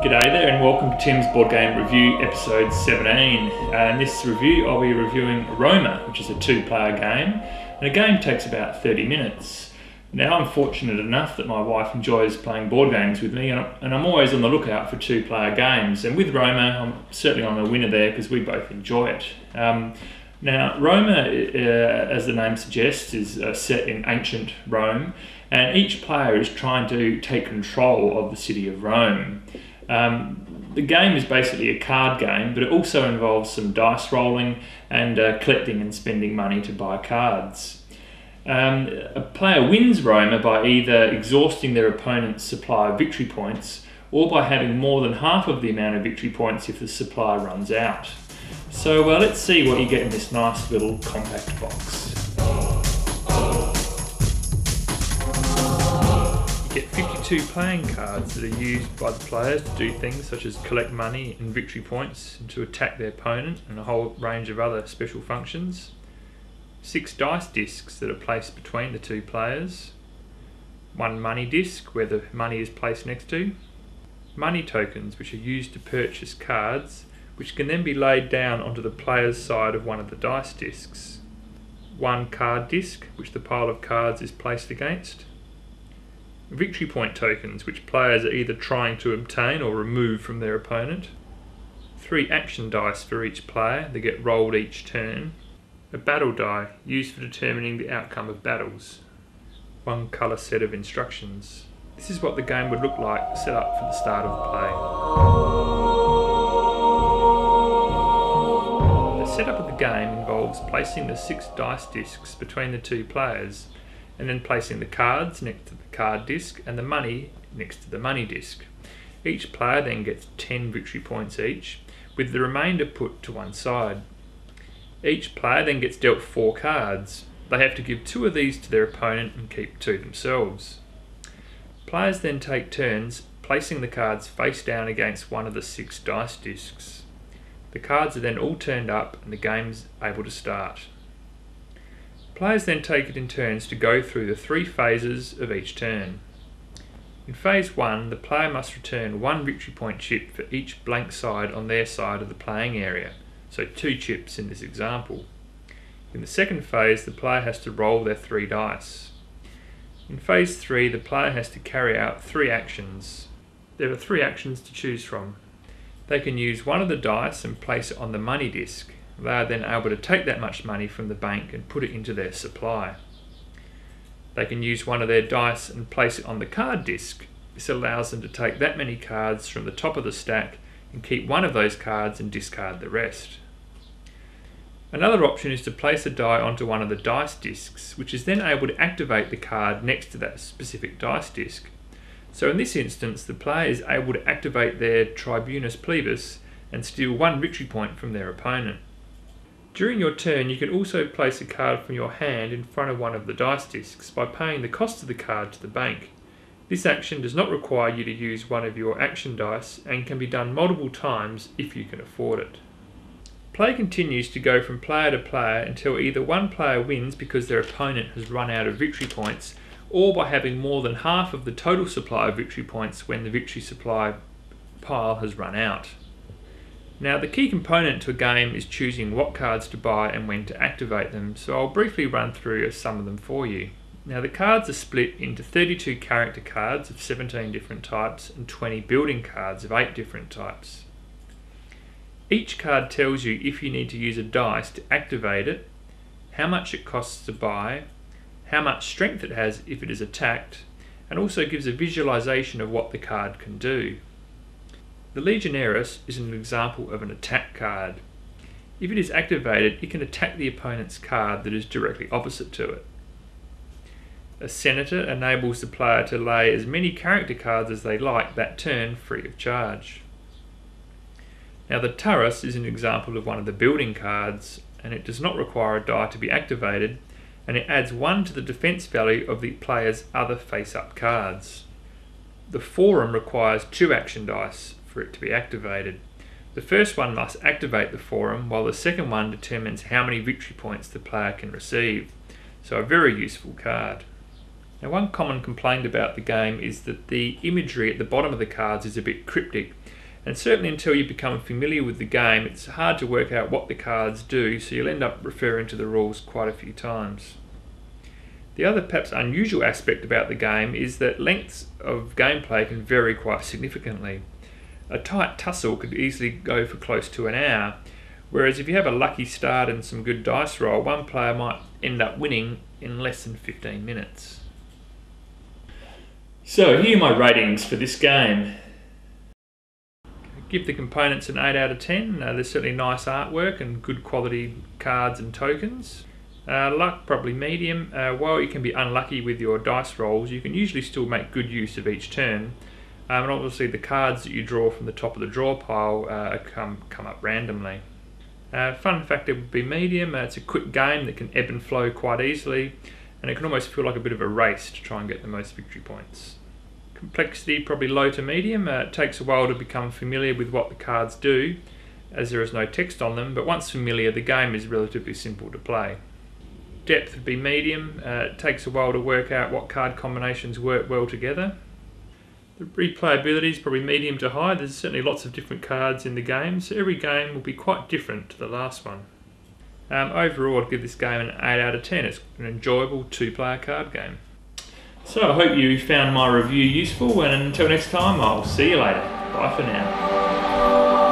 G'day there and welcome to Tim's Board Game Review episode 17. In this review I'll be reviewing Roma, which is a two-player game, and a game takes about 30 minutes. Now I'm fortunate enough that my wife enjoys playing board games with me, and I'm always on the lookout for two-player games, and with Roma I'm a winner there because we both enjoy it. Now Roma, as the name suggests, is set in ancient Rome, and each player is trying to take control of the city of Rome. The game is basically a card game, but it also involves some dice rolling and collecting and spending money to buy cards. A player wins Roma by either exhausting their opponent's supply of victory points or by having more than half of the amount of victory points if the supply runs out. So let's see what you get in this nice little compact box. You get 52 playing cards that are used by the players to do things such as collect money and victory points and to attack their opponent, and a whole range of other special functions. 6 dice discs that are placed between the two players. 1 money disc where the money is placed next to. Money tokens which are used to purchase cards, which can then be laid down onto the player's side of one of the dice discs. 1 card disc which the pile of cards is placed against. Victory point tokens which players are either trying to obtain or remove from their opponent. 3 action dice for each player that get rolled each turn. A battle die used for determining the outcome of battles. 1 colour set of instructions. This is what the game would look like set up for the start of play. The setup of the game involves placing the 6 dice discs between the two players, and then placing the cards next to the card disc and the money next to the money disc. Each player then gets 10 victory points each, with the remainder put to one side. Each player then gets dealt 4 cards. They have to give 2 of these to their opponent and keep 2 themselves. Players then take turns placing the cards face down against one of the 6 dice discs. The cards are then all turned up and the game's able to start. Players then take it in turns to go through the 3 phases of each turn. In phase 1, the player must return 1 victory point chip for each blank side on their side of the playing area, so 2 chips in this example. In the second phase, the player has to roll their 3 dice. In phase 3, the player has to carry out 3 actions. There are 3 actions to choose from. They can use one of the dice and place it on the money disc. They are then able to take that much money from the bank and put it into their supply. They can use one of their dice and place it on the card disc. This allows them to take that many cards from the top of the stack and keep one of those cards and discard the rest. Another option is to place a die onto one of the dice discs, which is then able to activate the card next to that specific dice disc. So in this instance, the player is able to activate their Tribunus Plebis and steal 1 victory point from their opponent. During your turn, you can also place a card from your hand in front of one of the dice discs by paying the cost of the card to the bank. This action does not require you to use one of your action dice and can be done multiple times if you can afford it. Play continues to go from player to player until either one player wins because their opponent has run out of victory points, or by having more than half of the total supply of victory points when the victory supply pile has run out. Now, the key component to a game is choosing what cards to buy and when to activate them, so I'll briefly run through some of them for you. Now, the cards are split into 32 character cards of 17 different types and 20 building cards of 8 different types. Each card tells you if you need to use a dice to activate it, how much it costs to buy, how much strength it has if it is attacked, and also gives a visualization of what the card can do. The Legionaris is an example of an attack card. If it is activated, it can attack the opponent's card that is directly opposite to it. A Senator enables the player to lay as many character cards as they like that turn free of charge. Now, the Turris is an example of one of the building cards, and it does not require a die to be activated, and it adds 1 to the defense value of the player's other face-up cards. The Forum requires 2 action dice for it to be activated. The first one must activate the Forum, while the second one determines how many victory points the player can receive, so a very useful card. Now, one common complaint about the game is that the imagery at the bottom of the cards is a bit cryptic, and certainly until you become familiar with the game it's hard to work out what the cards do, so you'll end up referring to the rules quite a few times. The other perhaps unusual aspect about the game is that lengths of gameplay can vary quite significantly. A tight tussle could easily go for close to an hour, whereas if you have a lucky start and some good dice roll, one player might end up winning in less than 15 minutes. So here are my ratings for this game. Give the components an 8 out of 10. There's certainly nice artwork and good quality cards and tokens. Luck, probably medium. While you can be unlucky with your dice rolls, you can usually still make good use of each turn. And obviously the cards that you draw from the top of the draw pile come up randomly. Fun factor would be medium. It's a quick game that can ebb and flow quite easily, and it can almost feel like a bit of a race to try and get the most victory points. Complexity, probably low to medium. It takes a while to become familiar with what the cards do, as there is no text on them, but once familiar the game is relatively simple to play. Depth would be medium. It takes a while to work out what card combinations work well together. The replayability is probably medium to high. There's certainly lots of different cards in the game, so every game will be quite different to the last one. Overall I'd give this game an 8 out of 10. It's an enjoyable 2-player card game. So I hope you found my review useful, and until next time I'll see you later. Bye for now.